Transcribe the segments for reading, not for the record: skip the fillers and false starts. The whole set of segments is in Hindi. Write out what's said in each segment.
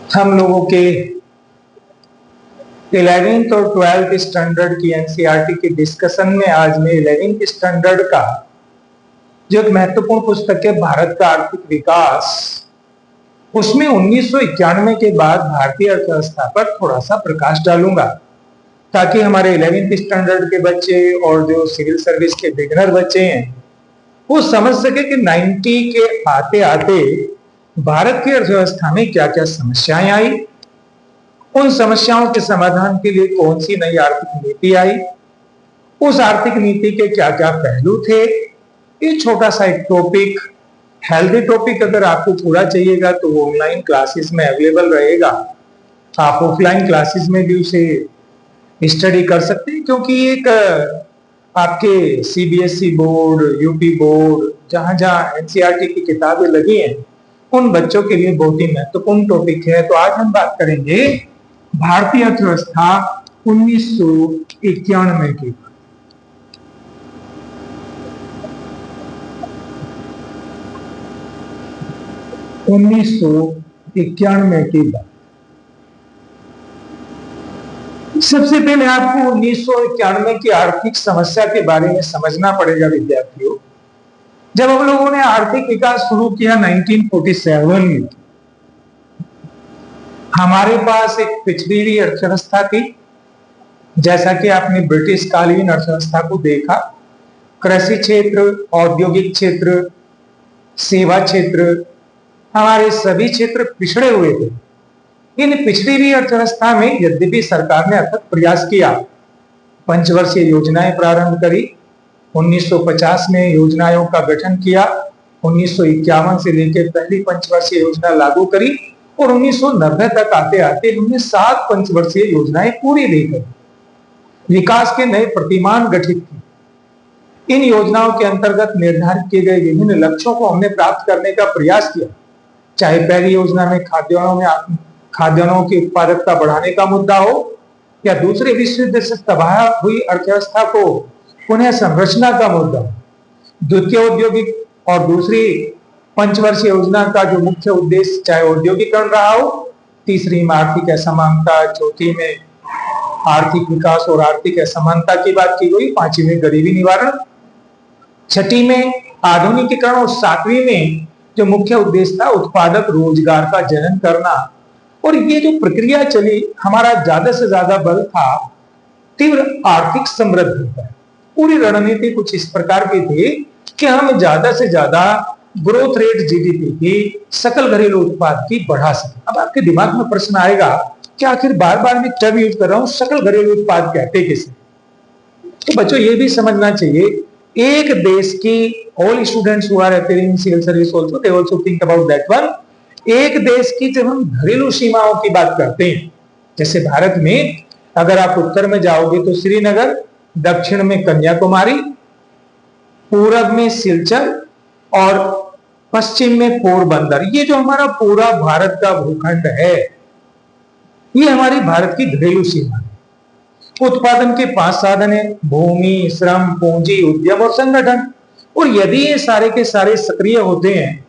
हम लोगों के 11th और 12th स्टैंडर्ड की एनसीईआरटी के डिस्कशन में आज मैं 11th स्टैंडर्ड का जो एक महत्वपूर्ण पुस्तक है भारत का आर्थिक विकास, उसमें 1991 के बाद भारतीय अर्थव्यवस्था पर थोड़ा सा प्रकाश डालूंगा ताकि हमारे 11th स्टैंडर्ड के बच्चे और जो सिविल सर्विस के बिगिनर बच्चे हैं वो समझ सके कि 90 के आते आते भारत की अर्थव्यवस्था में क्या क्या समस्याएं आई, उन समस्याओं के समाधान के लिए कौन सी नई आर्थिक नीति आई, उस आर्थिक नीति के क्या क्या पहलू थे। ये छोटा सा एक टॉपिक, हेल्दी टॉपिक अगर आपको पूरा चाहिएगा तो वो ऑनलाइन क्लासेस में अवेलेबल रहेगा। आप ऑफलाइन क्लासेस में भी उसे स्टडी कर सकते हैं, क्योंकि एक आपके सीबीएसई बोर्ड, यूपी बोर्ड, जहां जहां एनसीईआरटी की किताबें लगी हैं उन बच्चों के लिए बहुत ही महत्वपूर्ण टॉपिक है। तो आज हम बात करेंगे भारतीय अर्थव्यवस्था 1991 की। बात सबसे पहले आपको 1991 की आर्थिक समस्या के बारे में समझना पड़ेगा विद्यार्थियों। जब हम लोगों ने आर्थिक विकास शुरू किया 1947 में, हमारे पास एक पिछड़ी हुई अर्थव्यवस्था थी। जैसा कि आपने ब्रिटिश कालीन अर्थव्यवस्था को देखा, कृषि क्षेत्र, औद्योगिक क्षेत्र, सेवा क्षेत्र, हमारे सभी क्षेत्र पिछड़े हुए थे। इन पिछड़ी हुई अर्थव्यवस्था में यद्यपि सरकार ने अथक प्रयास किया, पंचवर्षीय योजनाएं प्रारंभ करी, 1950 में योजना आयोग का गठन किया, 1951 से लेकर पहली पंचवर्षीय योजना लागू करी और 1990 तक आते आते हमने 7 पंचवर्षीय योजनाएं पूरी भी करी। विकास के नए प्रतिमान गठित किए। इन योजनाओं के अंतर्गत निर्धारित किए गए विभिन्न लक्ष्यों को हमने प्राप्त करने का प्रयास किया। चाहे पहली योजना में खाद्यान्नों की उत्पादकता बढ़ाने का मुद्दा हो, या दूसरे विश्व युद्ध से तबाह हुई अर्थव्यवस्था को पुनः संरचना का मुद्दा हो। द्वितीय औद्योगिक और दूसरी पंचवर्षीय योजना का जो मुख्य उद्देश्य चाहे औद्योगिकरण रहा हो, तीसरी में आर्थिक असमानता, चौथी में आर्थिक विकास और आर्थिक असमानता की बात की गई, पांचवी में गरीबी निवारण, छठी में आधुनिकीकरण और सातवीं में जो मुख्य उद्देश्य था उत्पादक रोजगार का जनन करना। और ये जो प्रक्रिया चली, हमारा ज्यादा से ज्यादा बल था तीव्र आर्थिक समृद्धि पर। पूरी रणनीति कुछ इस प्रकार की थी कि हम ज्यादा से ज्यादा ग्रोथ रेट जीडीपी की, सकल घरेलू उत्पाद की बढ़ा सके। अब आपके दिमाग में प्रश्न आएगा कि आखिर बार बार मैं टर्म यूज कर रहा हूं, सकल घरेलू उत्पाद कहते किसे? तो बच्चों ये भी समझना चाहिए, एक देश की all students who are appearing in civil service also they also think about that one. एक देश की जब हम घरेलू सीमाओं की बात करते हैं, जैसे भारत में अगर आप उत्तर में जाओगे तो श्रीनगर, दक्षिण में कन्याकुमारी, पूरब में सिलचर और पश्चिम में पोरबंदर, ये जो हमारा पूरा भारत का भूखंड है, ये हमारी भारत की घरेलू सीमा है। उत्पादन के 5 साधन है: भूमि, श्रम, पूंजी, उद्यम और संगठन। और यदि ये सारे के सारे सक्रिय होते हैं,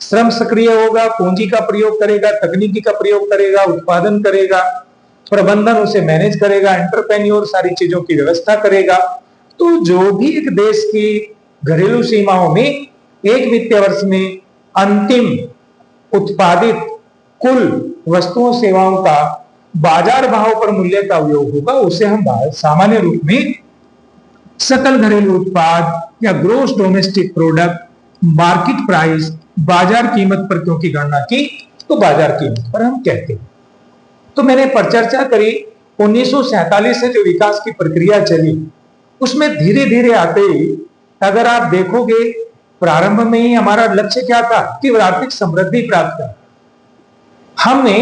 श्रम सक्रिय होगा, पूंजी का प्रयोग करेगा, तकनीकी का प्रयोग करेगा, उत्पादन करेगा, प्रबंधन उसे मैनेज करेगा, एंटरप्रेन्योर सारी चीजों की व्यवस्था करेगा, तो जो भी एक देश की घरेलू सीमाओं में एक वित्तीय वर्ष में अंतिम उत्पादित कुल वस्तुओं सेवाओं का बाजार भाव पर मूल्य का उपयोग होगा, उसे हम सामान्य रूप में सकल घरेलू उत्पाद या gross domestic product, market price, बाजार कीमत पर क्योंकि गणना की तो बाजार कीमत पर हम कहते हैं। तो मैंने पर चर्चा करी 1947 से जो विकास की प्रक्रिया चली, उसमें धीरे धीरे आते ही अगर आप देखोगे, प्रारंभ में ही हमारा लक्ष्य क्या था कि आर्थिक समृद्धि प्राप्त कर। हमने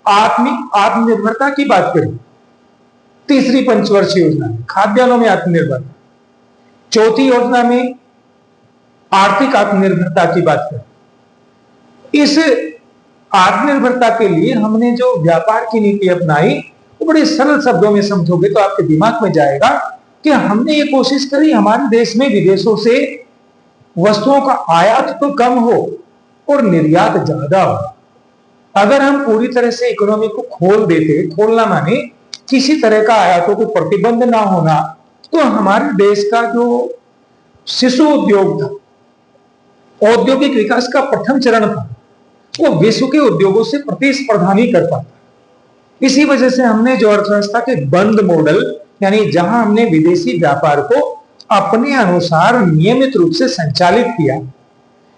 आत्मनिर्भरता की बात करी, तीसरी पंचवर्षीय योजना में खाद्यान्नों में आत्मनिर्भरता, चौथी योजना में आर्थिक आत्मनिर्भरता की बात करी। इस आत्मनिर्भरता के लिए हमने जो व्यापार की नीति अपनाई, वो बड़े सरल शब्दों में समझोगे तो आपके दिमाग में जाएगा कि हमने ये कोशिश करी हमारे देश में विदेशों से वस्तुओं का आयात तो कम हो और निर्यात ज्यादा हो। अगर हम पूरी तरह से इकोनॉमी को खोल देते, खोलना माने किसी तरह का आयातों को प्रतिबंध ना होना, तो हमारे देश का जो शिशु उद्योग था, औद्योगिक विकास का प्रथम चरण था, वो विश्व के उद्योगों से प्रतिस्पर्धा नहीं कर पाता। इसी वजह से हमने जो अर्थव्यवस्था के बंद मॉडल, यानी जहां हमने विदेशी व्यापार को अपने अनुसार नियमित रूप से संचालित किया,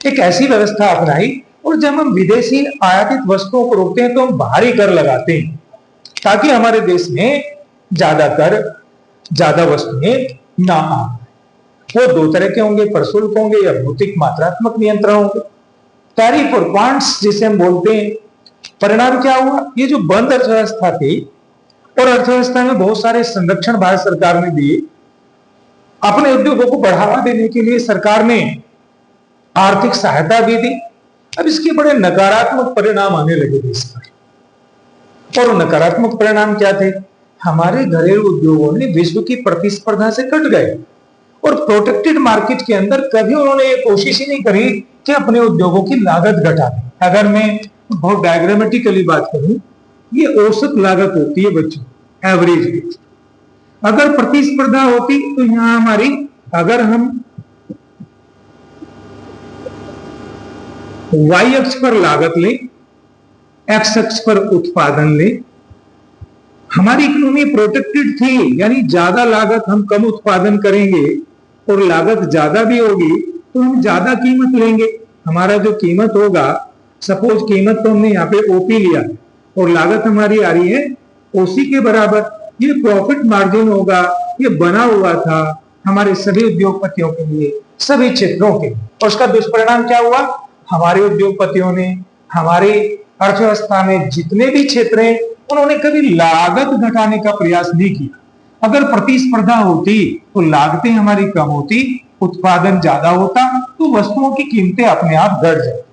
एक ऐसी व्यवस्था अपनाई। और जब हम विदेशी आयातित वस्तुओं को रोकते हैं तो हम बाहरी कर लगाते हैं, ताकि हमारे देश में ज्यादा कर, ज्यादा वस्तुएं ना आ। वो दो तरह के होंगे, प्रशुल्क होंगे या भौतिक मात्रात्मक नियंत्रण होंगे, टैरिफ और क्वांट्स जिसे हम बोलते हैं। परिणाम क्या हुआ? ये जो बंद अर्थव्यवस्था थी, और अर्थव्यवस्था में बहुत सारे संरक्षण भारत सरकार ने दिए। अपने उद्योगों को बढ़ावा देने के लिए सरकार ने आर्थिक सहायता भी दी। अब इसके बड़े नकारात्मक परिणाम आने लगे देश पर। और नकारात्मक परिणाम क्या थे? हमारे घरेलू उद्योगों ने विश्व की प्रतिस्पर्धा से कट गए, और प्रोटेक्टेड मार्केट के अंदर कभी उन्होंने ये कोशिश ही नहीं करी कि अपने उद्योगों की लागत घटा दें। अगर मैं बहुत डायग्रामेटिकली बात करूं, ये औसत लागत होती है बच्चों, एवरेज। अगर प्रतिस्पर्धा होती तो यहां हमारी, अगर हम y अक्ष पर लागत लें, x अक्ष पर उत्पादन लें, हमारी इकोनॉमी प्रोटेक्टेड थी, यानी ज्यादा लागत हम कम उत्पादन करेंगे और लागत ज्यादा भी होगी तो हम ज्यादा कीमत लेंगे। हमारा जो कीमत होगा, सपोज कीमत तो हमने यहाँ पे ओपी लिया और लागत हमारी आ रही है ओसी के बराबर, ये प्रॉफिट मार्जिन होगा, ये बना हुआ था हमारे सभी उद्योगपतियों के लिए, सभी क्षेत्रों के। और उसका दुष्परिणाम क्या हुआ? हमारे उद्योगपतियों ने, हमारी अर्थव्यवस्था में जितने भी क्षेत्र हैं, उन्होंने कभी लागत घटाने का प्रयास नहीं किया। अगर प्रतिस्पर्धा होती तो लागतें हमारी कम होती, उत्पादन ज्यादा होता, तो वस्तुओं की कीमतें अपने आप घट जाती।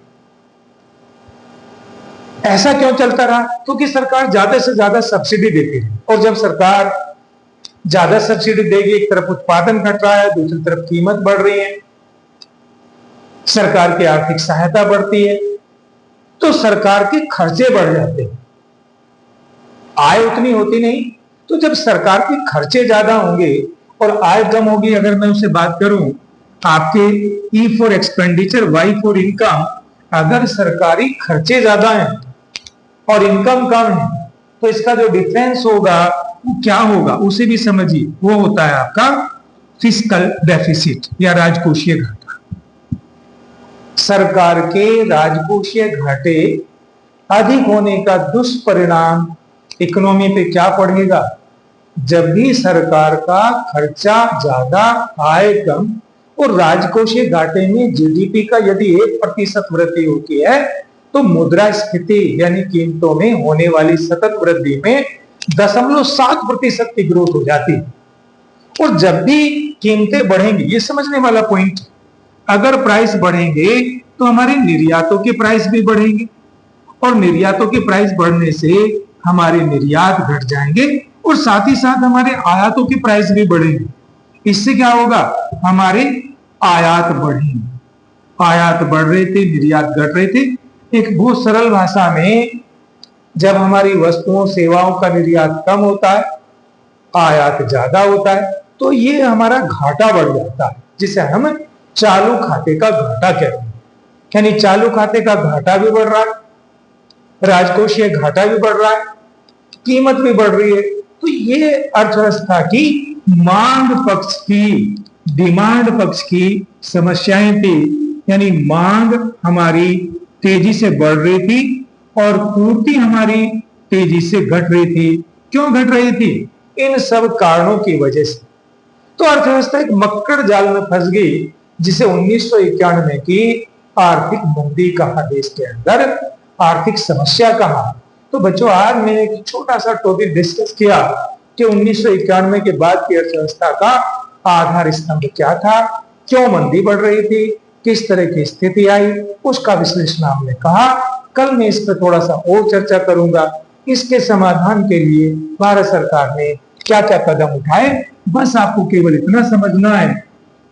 ऐसा क्यों चलता रहा? क्योंकि सरकार ज्यादा से ज्यादा सब्सिडी देती है, और जब सरकार ज्यादा सब्सिडी देगी, एक तरफ उत्पादन घट रहा है, दूसरी तरफ कीमत बढ़ रही है, सरकार की आर्थिक सहायता बढ़ती है, तो सरकार के खर्चे बढ़ जाते हैं, आय उतनी होती नहीं। तो जब सरकार के खर्चे ज्यादा होंगे और आय कम होगी, अगर मैं उससे बात करूं, आपके E for expenditure, Y for income, अगर सरकारी खर्चे ज्यादा हैं और इनकम कम है, तो इसका जो डिफरेंस होगा वो क्या होगा, उसे भी समझिए। वो होता है आपका फिस्कल डेफिसिट या राजकोषीय घाटा। सरकार के राजकोषीय घाटे अधिक होने का दुष्परिणाम इकोनॉमी पे क्या पड़ेगा? जब भी सरकार का खर्चा ज्यादा, आय कम, और राजकोषीय घाटे में जीडीपी का यदि 1% वृद्धि होती है, तो मुद्रास्फीति यानी कीमतों में होने वाली सतत वृद्धि में 0.7% की ग्रोथ हो जाती है। और जब भी कीमतें बढ़ेंगी, ये समझने वाला पॉइंट, अगर प्राइस बढ़ेंगे तो हमारे निर्यातों के प्राइस भी बढ़ेंगे, और निर्यातों के प्राइस बढ़ने से हमारे निर्यात घट जाएंगे, और साथ ही साथ हमारे आयातों के प्राइस भी बढ़ेंगे। इससे क्या होगा? हमारे आयात बढ़ेंगे। आयात बढ़ रहे थे, निर्यात घट रहे थे। एक बहुत सरल भाषा में, जब हमारी वस्तुओं सेवाओं का निर्यात कम होता है, आयात ज्यादा होता है, तो ये हमारा घाटा बढ़ जाता है, जिसे हम चालू खाते का घाटा कहते हैं। यानी चालू खाते का घाटा भी बढ़ रहा है, राजकोषीय घाटा भी बढ़ रहा है, कीमत भी बढ़ रही है। तो ये अर्थव्यवस्था की मांग पक्ष की, डिमांड पक्ष की समस्याएं थी। यानी मांग हमारी तेजी से बढ़ रही थी और पूर्ति हमारी तेजी से घट रही थी। क्यों घट रही थी? इन सब कारणों की वजह से। तो अर्थव्यवस्था एक मक्कड़ जाल में फंस गई, जिसे 1991 की आर्थिक मंदी कहा, देश के अंदर आर्थिक समस्या कहा। तो बच्चों, आज मैंने एक छोटा सा टॉपिक डिस्कस किया कि 1991 के बाद की अर्थव्यवस्था का आधार स्तंभ क्या था, क्यों मंदी बढ़ रही थी, किस तरह की स्थिति आई, उसका विश्लेषण हमने कहा। कल मैं इस पर थोड़ा सा और चर्चा करूंगा। इसके समाधान के लिए भारत सरकार ने क्या क्या कदम उठाए, बस आपको केवल इतना समझना है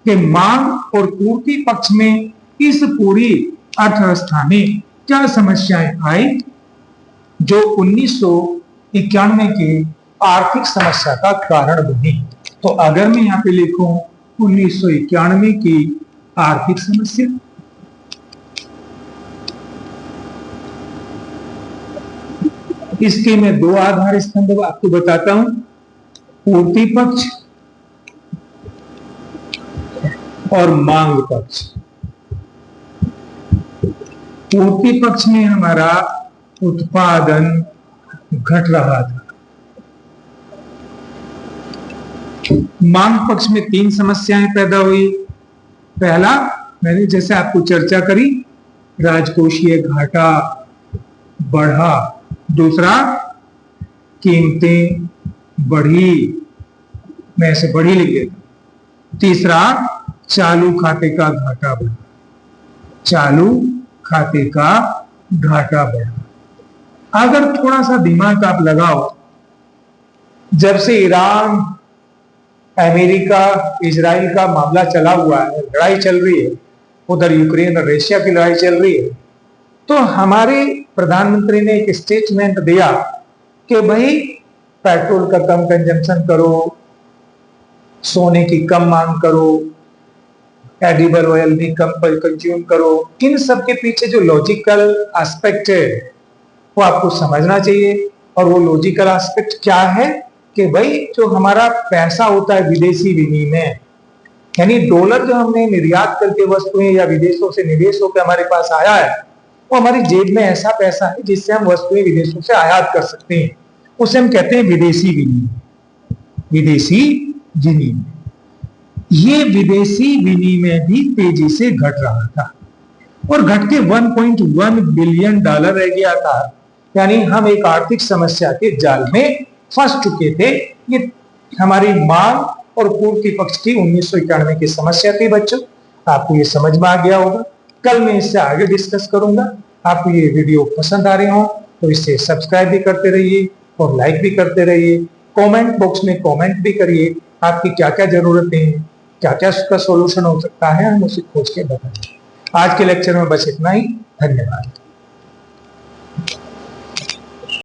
कि मांग और पूर्ति पक्ष में इस पूरी अर्थव्यवस्था में क्या समस्याएं आई, जो 1991 की आर्थिक समस्या का कारण बनी। तो अगर मैं यहाँ पे लिखूं 1991 की आर्थिक समस्या, इसके मैं दो आधार स्तंभ आपको बताता हूं, पूर्ति पक्ष और मांग पक्ष। पूर्ति पक्ष में हमारा उत्पादन घट रहा था। मांग पक्ष में तीन समस्याएं पैदा हुई। पहला, मैंने जैसे आपको चर्चा करी, राजकोषीय घाटा बढ़ा। दूसरा, कीमतें बढ़ी, मैं ऐसे बढ़ी लिख देता। तीसरा, चालू खाते का घाटा बढ़ा। चालू खाते का घाटा बढ़ा। अगर थोड़ा सा दिमाग आप लगाओ, जब से ईरान, अमेरिका, इजराइल का मामला चला हुआ है, लड़ाई चल रही है, उधर यूक्रेन और रशिया की लड़ाई चल रही है, तो हमारे प्रधानमंत्री ने एक स्टेटमेंट दिया कि भाई पेट्रोल का कम कंजम्पशन करो, सोने की कम मांग करो, एडिबल ऑयल भी कम कंज्यूम करो। इन सब के पीछे जो लॉजिकल एस्पेक्ट है वो आपको समझना चाहिए। और वो लॉजिकल एस्पेक्ट क्या है कि भाई जो हमारा पैसा होता है विदेशी विनिमय, यानी डॉलर जो हमने निर्यात करके वस्तुएं या विदेशों से निवेश होकर हमारे पास आया है, वो हमारी जेब में ऐसा पैसा है जिससे हम वस्तुएं विदेशों से आयात कर सकते हैं। उसे हम कहते हैं विदेशी विनिमय। विदेशी विनिमय, ये विदेशी विनिमय भी तेजी से घट रहा था और घट के 1.1 बिलियन डॉलर रह गया था। यानी हम एक आर्थिक समस्या के जाल में फंस चुके थे। ये हमारी मांग और पूर्ति पक्ष की 1991 की समस्या थी। बच्चों, आपको ये समझ में आ गया होगा। कल मैं इससे आगे डिस्कस करूंगा। आपको ये वीडियो पसंद आ रहे हो तो इसे सब्सक्राइब भी करते रहिए और लाइक भी करते रहिए। कमेंट बॉक्स में कमेंट भी करिए, आपकी क्या क्या जरूरतें हैं, क्या क्या उसका सॉल्यूशन हो सकता है, हम उसे खोज के बताएंगे। आज के लेक्चर में बस इतना ही। धन्यवाद।